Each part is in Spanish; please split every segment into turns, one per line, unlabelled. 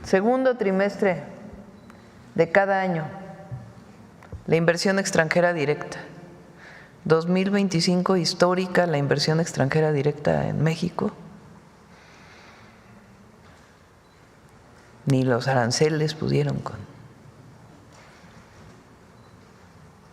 segundo trimestre de cada año, la inversión extranjera directa. 2025 histórica la inversión extranjera directa en México. Ni los aranceles pudieron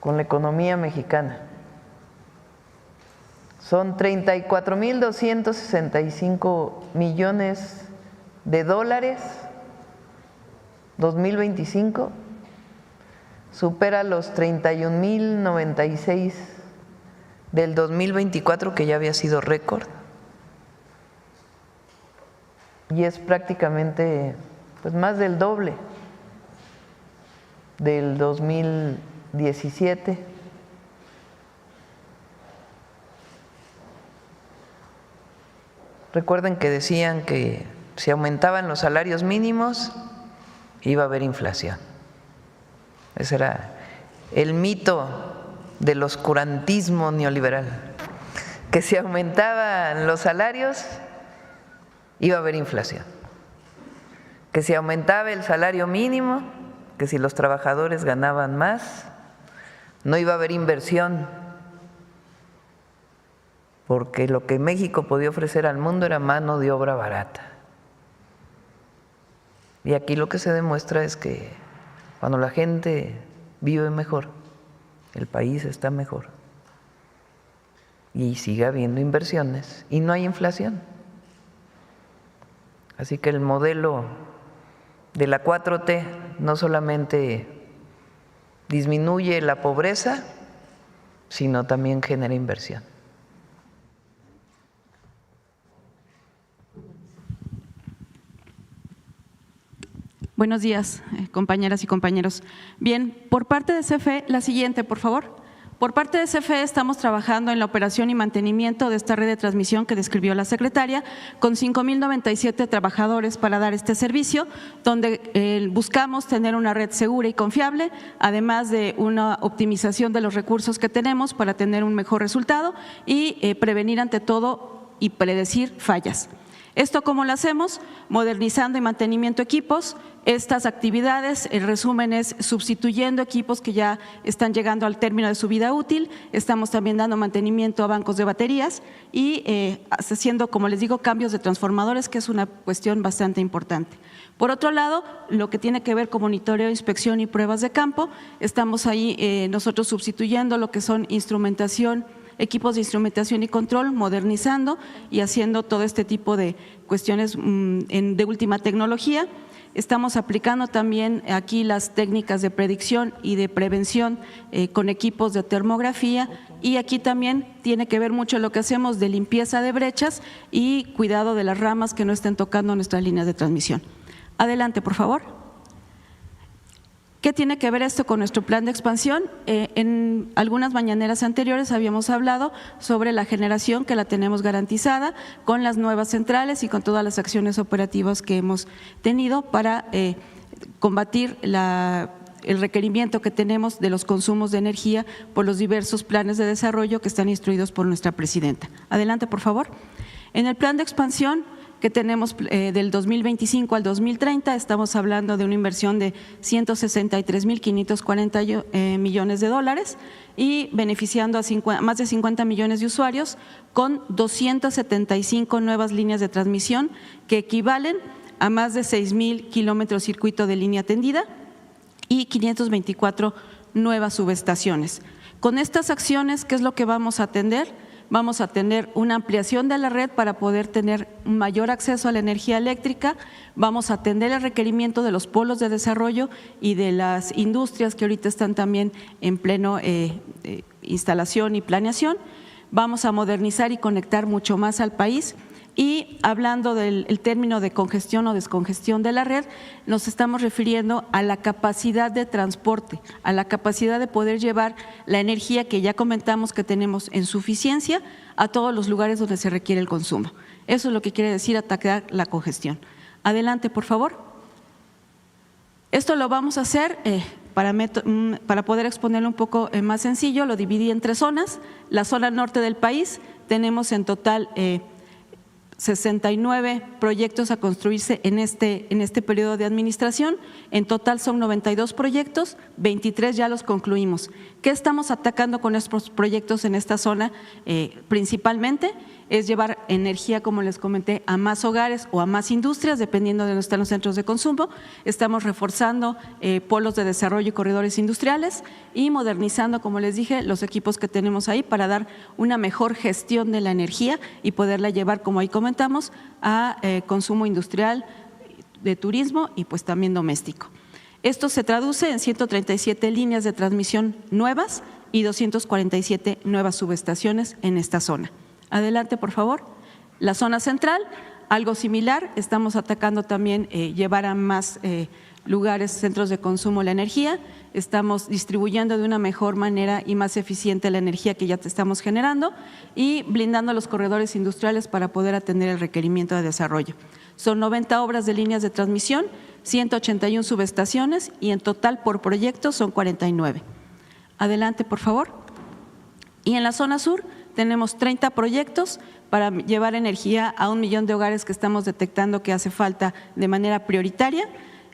con la economía mexicana. Son 34.265 millones de dólares 2025, supera los 31.096 del 2024, que ya había sido récord, y es prácticamente pues más del doble del 2017. Recuerden que decían que si aumentaban los salarios mínimos iba a haber inflación. Ese era el mito del oscurantismo neoliberal, que si aumentaban los salarios iba a haber inflación, que si aumentaba el salario mínimo, que si los trabajadores ganaban más, no iba a haber inversión, porque lo que México podía ofrecer al mundo era mano de obra barata. Y aquí lo que se demuestra es que cuando la gente vive mejor, el país está mejor y sigue habiendo inversiones y no hay inflación. Así que el modelo de la 4T no solamente disminuye la pobreza, sino también genera inversión.
Buenos días, compañeras y compañeros. Bien, por parte de CFE, la siguiente, por favor. Por parte de CFE estamos trabajando en la operación y mantenimiento de esta red de transmisión que describió la secretaria, con 5.097 trabajadores para dar este servicio, donde buscamos tener una red segura y confiable, además de una optimización de los recursos que tenemos para tener un mejor resultado y prevenir ante todo y predecir fallas. ¿Esto cómo lo hacemos? Modernizando y mantenimiento equipos. Estas actividades, el resumen es sustituyendo equipos que ya están llegando al término de su vida útil. Estamos también dando mantenimiento a bancos de baterías y haciendo, como les digo, cambios de transformadores, que es una cuestión bastante importante. Por otro lado, lo que tiene que ver con monitoreo, inspección y pruebas de campo, estamos ahí nosotros sustituyendo lo que son instrumentación, equipos de instrumentación y control, modernizando y haciendo todo este tipo de cuestiones de última tecnología. Estamos aplicando también aquí las técnicas de predicción y de prevención con equipos de termografía, y aquí también tiene que ver mucho lo que hacemos de limpieza de brechas y cuidado de las ramas que no estén tocando nuestras líneas de transmisión. Adelante, por favor. ¿Qué tiene que ver esto con nuestro plan de expansión? En algunas mañaneras anteriores habíamos hablado sobre la generación, que la tenemos garantizada con las nuevas centrales y con todas las acciones operativas que hemos tenido para combatir el requerimiento que tenemos de los consumos de energía por los diversos planes de desarrollo que están instruidos por nuestra presidenta. Adelante, por favor. En el plan de expansión que tenemos del 2025 al 2030, estamos hablando de una inversión de 163.540 millones de dólares y beneficiando a más de 50 millones de usuarios con 275 nuevas líneas de transmisión que equivalen a más de 6.000 kilómetros circuito de línea tendida y 524 nuevas subestaciones. Con estas acciones, ¿qué es lo que vamos a atender? Vamos a tener una ampliación de la red para poder tener un mayor acceso a la energía eléctrica, vamos a atender el requerimiento de los polos de desarrollo y de las industrias que ahorita están también en pleno instalación y planeación, vamos a modernizar y conectar mucho más al país. Y hablando del término de congestión o descongestión de la red, nos estamos refiriendo a la capacidad de transporte, a la capacidad de poder llevar la energía que ya comentamos que tenemos en suficiencia a todos los lugares donde se requiere el consumo. Eso es lo que quiere decir atacar la congestión. Adelante, por favor. Esto lo vamos a hacer para poder exponerlo un poco más sencillo, lo dividí en 3 zonas. La zona norte del país tenemos en total 69 proyectos a construirse en este periodo de administración. En total son 92 proyectos, 23 ya los concluimos. ¿Qué estamos atacando con estos proyectos en esta zona? Principalmente es llevar energía, como les comenté, a más hogares o a más industrias, dependiendo de dónde están los centros de consumo. Estamos reforzando polos de desarrollo y corredores industriales y modernizando, como les dije, los equipos que tenemos ahí para dar una mejor gestión de la energía y poderla llevar, como ahí comentamos, a consumo industrial, de turismo y pues también doméstico. Esto se traduce en 137 líneas de transmisión nuevas y 247 nuevas subestaciones en esta zona. Adelante, por favor. La zona central, algo similar, estamos atacando también llevar a más lugares, centros de consumo la energía, estamos distribuyendo de una mejor manera y más eficiente la energía que ya te estamos generando y blindando los corredores industriales para poder atender el requerimiento de desarrollo. Son 90 obras de líneas de transmisión, 181 subestaciones y en total por proyecto son 49. Adelante, por favor. Y en la zona sur tenemos 30 proyectos para llevar energía a 1 millón de hogares que estamos detectando que hace falta de manera prioritaria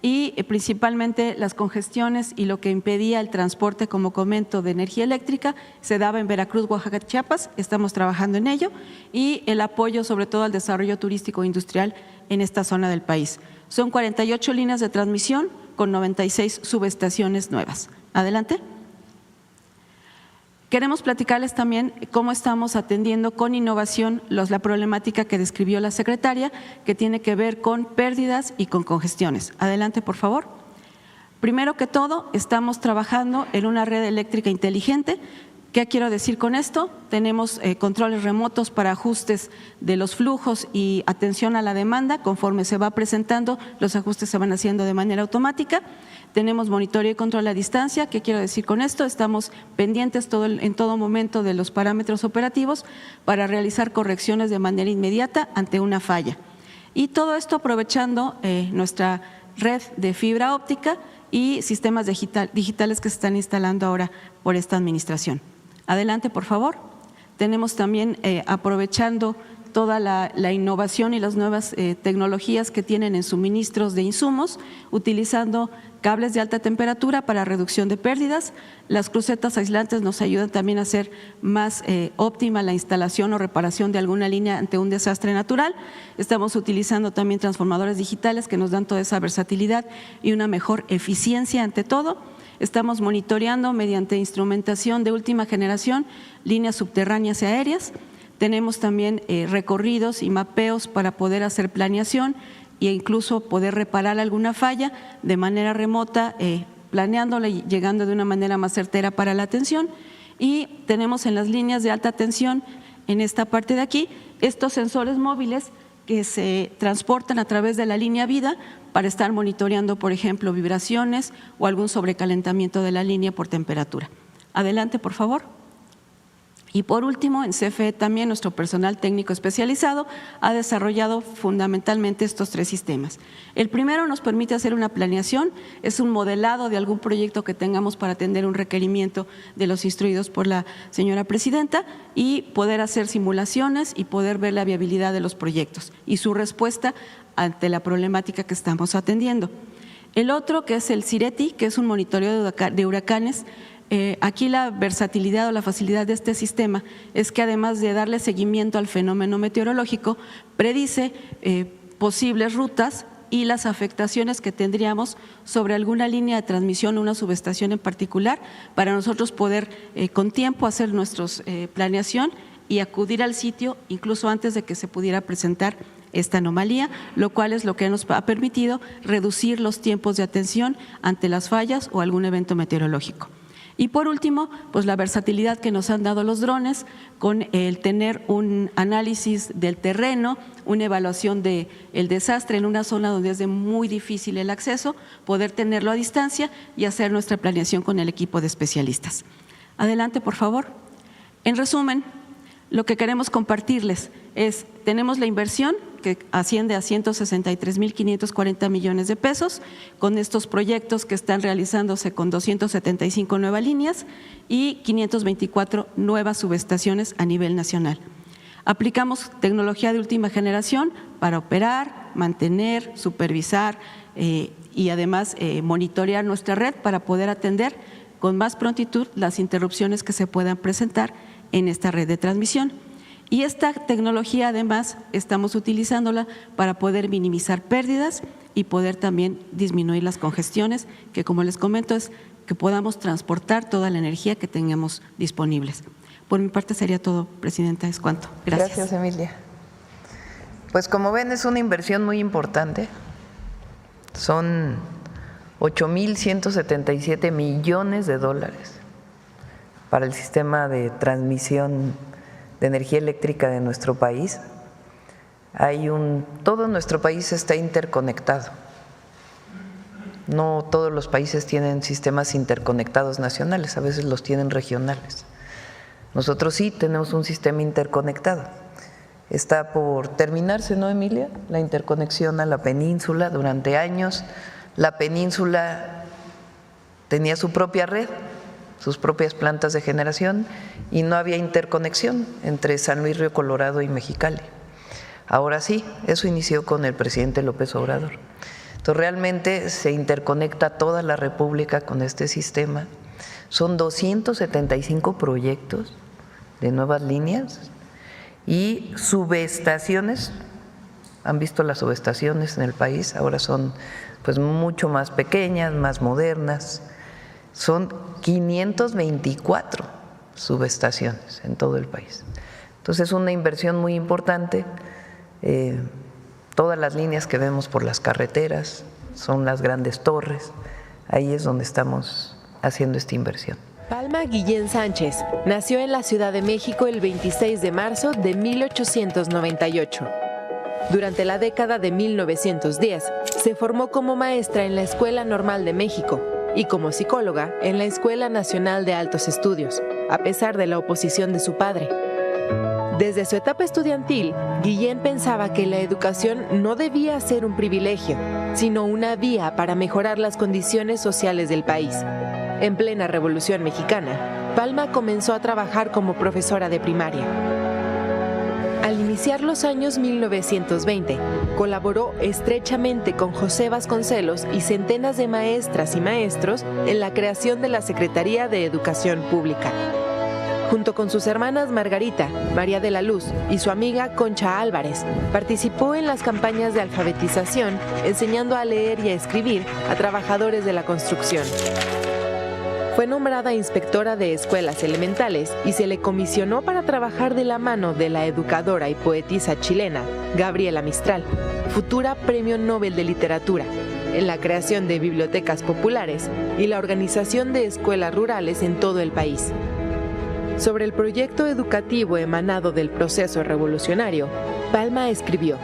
y principalmente las congestiones y lo que impedía el transporte, como comento, de energía eléctrica se daba en Veracruz, Oaxaca, Chiapas, estamos trabajando en ello y el apoyo sobre todo al desarrollo turístico e industrial en esta zona del país. Son 48 líneas de transmisión con 96 subestaciones nuevas. Adelante. Queremos platicarles también cómo estamos atendiendo con innovación la problemática que describió la secretaria, que tiene que ver con pérdidas y con congestiones. Adelante, por favor. Primero que todo, estamos trabajando en una red eléctrica inteligente. ¿Qué quiero decir con esto? Tenemos controles remotos para ajustes de los flujos y atención a la demanda. Conforme se va presentando, los ajustes se van haciendo de manera automática. Tenemos monitoreo y control a distancia. ¿Qué quiero decir con esto? Estamos pendientes en todo momento de los parámetros operativos para realizar correcciones de manera inmediata ante una falla. Y todo esto aprovechando nuestra red de fibra óptica y sistemas digitales que se están instalando ahora por esta administración. Adelante, por favor. Tenemos también aprovechando toda la innovación y las nuevas tecnologías que tienen en suministros de insumos, utilizando cables de alta temperatura para reducción de pérdidas. Las crucetas aislantes nos ayudan también a hacer más óptima la instalación o reparación de alguna línea ante un desastre natural. Estamos utilizando también transformadores digitales que nos dan toda esa versatilidad y una mejor eficiencia ante todo. Estamos monitoreando mediante instrumentación de última generación líneas subterráneas y aéreas. Tenemos también recorridos y mapeos para poder hacer planeación e incluso poder reparar alguna falla de manera remota, planeándola y llegando de una manera más certera para la atención. Y tenemos en las líneas de alta tensión, en esta parte de aquí, estos sensores móviles que se transportan a través de la línea vida para estar monitoreando, por ejemplo, vibraciones o algún sobrecalentamiento de la línea por temperatura. Adelante, por favor. Y por último, en CFE también nuestro personal técnico especializado ha desarrollado fundamentalmente estos 3 sistemas. El primero nos permite hacer una planeación, es un modelado de algún proyecto que tengamos para atender un requerimiento de los instruidos por la señora presidenta y poder hacer simulaciones y poder ver la viabilidad de los proyectos y su respuesta ante la problemática que estamos atendiendo. El otro, que es el CIRETI, que es un monitoreo de huracanes. Aquí la versatilidad o la facilidad de este sistema es que además de darle seguimiento al fenómeno meteorológico, predice posibles rutas y las afectaciones que tendríamos sobre alguna línea de transmisión o una subestación en particular para nosotros poder con tiempo hacer nuestra planeación y acudir al sitio incluso antes de que se pudiera presentar esta anomalía, lo cual es lo que nos ha permitido reducir los tiempos de atención ante las fallas o algún evento meteorológico. Y por último, pues la versatilidad que nos han dado los drones con el tener un análisis del terreno, una evaluación del desastre en una zona donde es de muy difícil el acceso, poder tenerlo a distancia y hacer nuestra planeación con el equipo de especialistas. Adelante, por favor. En resumen, lo que queremos compartirles es, tenemos la inversión que asciende a 163.540 millones de pesos con estos proyectos que están realizándose con 275 nuevas líneas y 524 nuevas subestaciones a nivel nacional. Aplicamos tecnología de última generación para operar, mantener, supervisar y además monitorear nuestra red para poder atender con más prontitud las interrupciones que se puedan presentar en esta red de transmisión. Y esta tecnología además estamos utilizándola para poder minimizar pérdidas y poder también disminuir las congestiones, que como les comento es que podamos transportar toda la energía que tengamos disponibles. Por mi parte sería todo, Presidenta, es cuanto. Gracias.
Gracias, Emilia. Pues como ven, es una inversión muy importante. Son 8,177 millones de dólares para el sistema de transmisión de energía eléctrica de nuestro país. Todo nuestro país está interconectado. No todos los países tienen sistemas interconectados nacionales, a veces los tienen regionales. Nosotros sí tenemos un sistema interconectado. Está por terminarse, ¿no, Emilia? La interconexión a la península. Durante años la península tenía su propia red, sus propias plantas de generación y no había interconexión entre San Luis Río Colorado y Mexicali. Ahora sí, eso inició con el presidente López Obrador. Entonces realmente se interconecta toda la República con este sistema. Son 275 proyectos de nuevas líneas y subestaciones. Han visto las subestaciones en el país, ahora son pues mucho más pequeñas, más modernas. Son 524 subestaciones en todo el país. Entonces es una inversión muy importante. Todas las líneas que vemos por las carreteras son las grandes torres. Ahí es donde estamos haciendo esta inversión.
Palma Guillén Sánchez nació en la Ciudad de México el 26 de marzo de 1898. Durante la década de 1910 se formó como maestra en la Escuela Normal de México y como psicóloga en la Escuela Nacional de Altos Estudios, a pesar de la oposición de su padre. Desde su etapa estudiantil, Guillén pensaba que la educación no debía ser un privilegio, sino una vía para mejorar las condiciones sociales del país. En plena Revolución Mexicana, Palma comenzó a trabajar como profesora de primaria. Al iniciar los años 1920, colaboró estrechamente con José Vasconcelos y centenas de maestras y maestros en la creación de la Secretaría de Educación Pública. Junto con sus hermanas Margarita, María de la Luz y su amiga Concha Álvarez, participó en las campañas de alfabetización, enseñando a leer y a escribir a trabajadores de la construcción. Fue nombrada inspectora de escuelas elementales y se le comisionó para trabajar de la mano de la educadora y poetisa chilena Gabriela Mistral, futura Premio Nobel de Literatura, en la creación de bibliotecas populares y la organización de escuelas rurales en todo el país. Sobre el proyecto educativo emanado del proceso revolucionario, Palma escribió: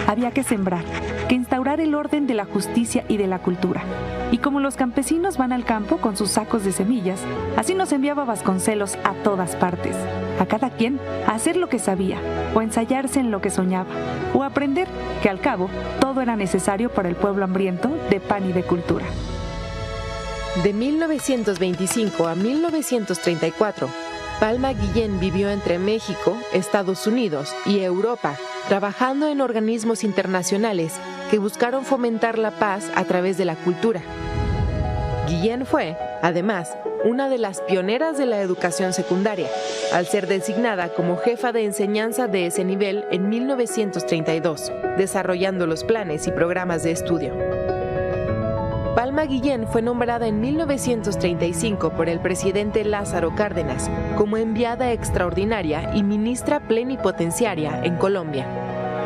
había que sembrar, que instaurar el orden de la justicia y de la cultura. Y como los campesinos van al campo con sus sacos de semillas, así nos enviaba Vasconcelos a todas partes, a cada quien a hacer lo que sabía, o ensayarse en lo que soñaba, o aprender que al cabo todo era necesario para el pueblo hambriento de pan y de cultura.
De 1925 a 1934, Palma Guillén vivió entre México, Estados Unidos y Europa, trabajando en organismos internacionales que buscaron fomentar la paz a través de la cultura. Guillén fue, además, una de las pioneras de la educación secundaria, al ser designada como jefa de enseñanza de ese nivel en 1932, desarrollando los planes y programas de estudio. Palma Guillén fue nombrada en 1935 por el presidente Lázaro Cárdenas como enviada extraordinaria y ministra plenipotenciaria en Colombia.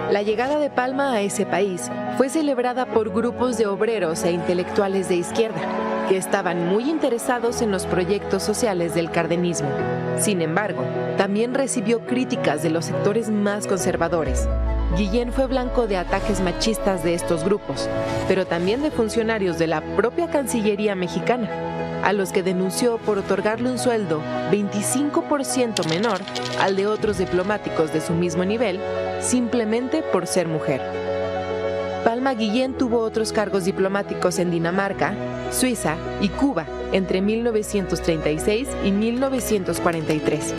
La llegada de Palma a ese país fue celebrada por grupos de obreros e intelectuales de izquierda, que estaban muy interesados en los proyectos sociales del cardenismo. Sin embargo, también recibió críticas de los sectores más conservadores. Guillén fue blanco de ataques machistas de estos grupos, pero también de funcionarios de la propia Cancillería mexicana, a los que denunció por otorgarle un sueldo 25% menor al de otros diplomáticos de su mismo nivel, simplemente por ser mujer. Palma Guillén tuvo otros cargos diplomáticos en Dinamarca, Suiza y Cuba entre 1936 y 1943.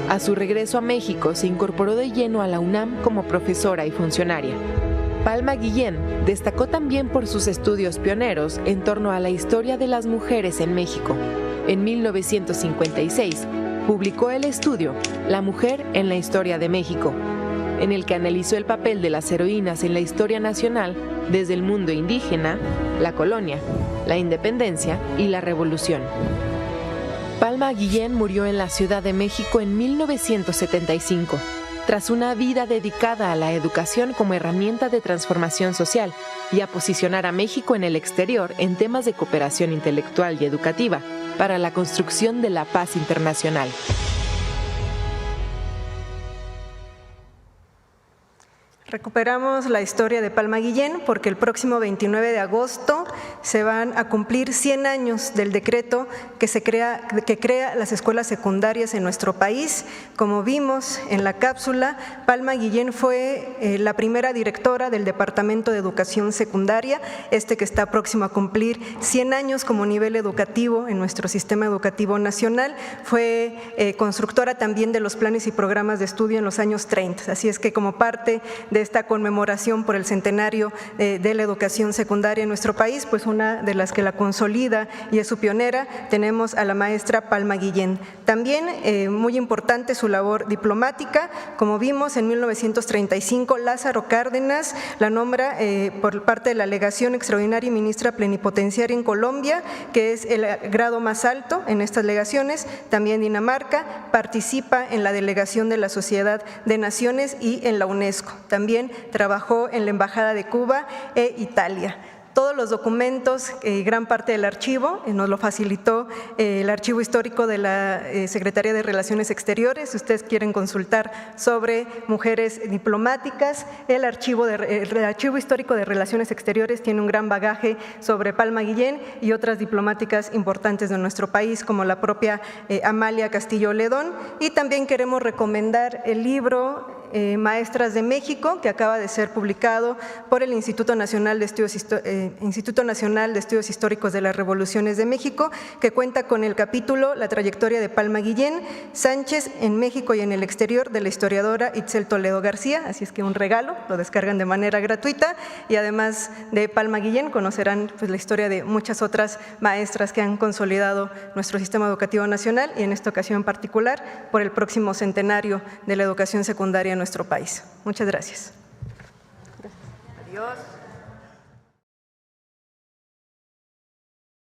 A su regreso a México, se incorporó de lleno a la UNAM como profesora y funcionaria. Palma Guillén destacó también por sus estudios pioneros en torno a la historia de las mujeres en México. En 1956, publicó el estudio La mujer en la historia de México, en el que analizó el papel de las heroínas en la historia nacional desde el mundo indígena, la colonia, la independencia y la revolución. Palma Guillén murió en la Ciudad de México en 1975, tras una vida dedicada a la educación como herramienta de transformación social y a posicionar a México en el exterior en temas de cooperación intelectual y educativa para la construcción de la paz internacional.
Recuperamos la historia de Palma Guillén porque el próximo 29 de agosto se van a cumplir 100 años del decreto que crea las escuelas secundarias en nuestro país. Como vimos en la cápsula, Palma Guillén fue la primera directora del Departamento de Educación Secundaria, que está próximo a cumplir 100 años como nivel educativo en nuestro sistema educativo nacional. Fue constructora también de los planes y programas de estudio en los años 30, así es que como parte de esta conmemoración por el centenario de la educación secundaria en nuestro país, pues una de las que la consolida y es su pionera, tenemos a la maestra Palma Guillén. También muy importante su labor diplomática, como vimos en 1935 Lázaro Cárdenas la nombra por parte de la Legación Extraordinaria y Ministra Plenipotenciaria en Colombia, que es el grado más alto en estas legaciones. También Dinamarca participa en la delegación de la Sociedad de Naciones y en la UNESCO. También trabajó en la Embajada de Cuba e Italia. Todos los documentos, gran parte del archivo, nos lo facilitó el Archivo Histórico de la Secretaría de Relaciones Exteriores. Si ustedes quieren consultar sobre mujeres diplomáticas, el Archivo Histórico de Relaciones Exteriores tiene un gran bagaje sobre Palma Guillén y otras diplomáticas importantes de nuestro país, como la propia Amalia Castillo Ledón. Y también queremos recomendar el libro Maestras de México, que acaba de ser publicado por el Instituto Nacional de Estudios Históricos de las Revoluciones de México, que cuenta con el capítulo La trayectoria de Palma Guillén Sánchez en México y en el exterior, de la historiadora Itzel Toledo García. Así es que un regalo, lo descargan de manera gratuita, y además de Palma Guillén conocerán pues la historia de muchas otras maestras que han consolidado nuestro sistema educativo nacional, y en esta ocasión en particular por el próximo centenario de la educación secundaria en nuestro país. Muchas gracias.
Adiós.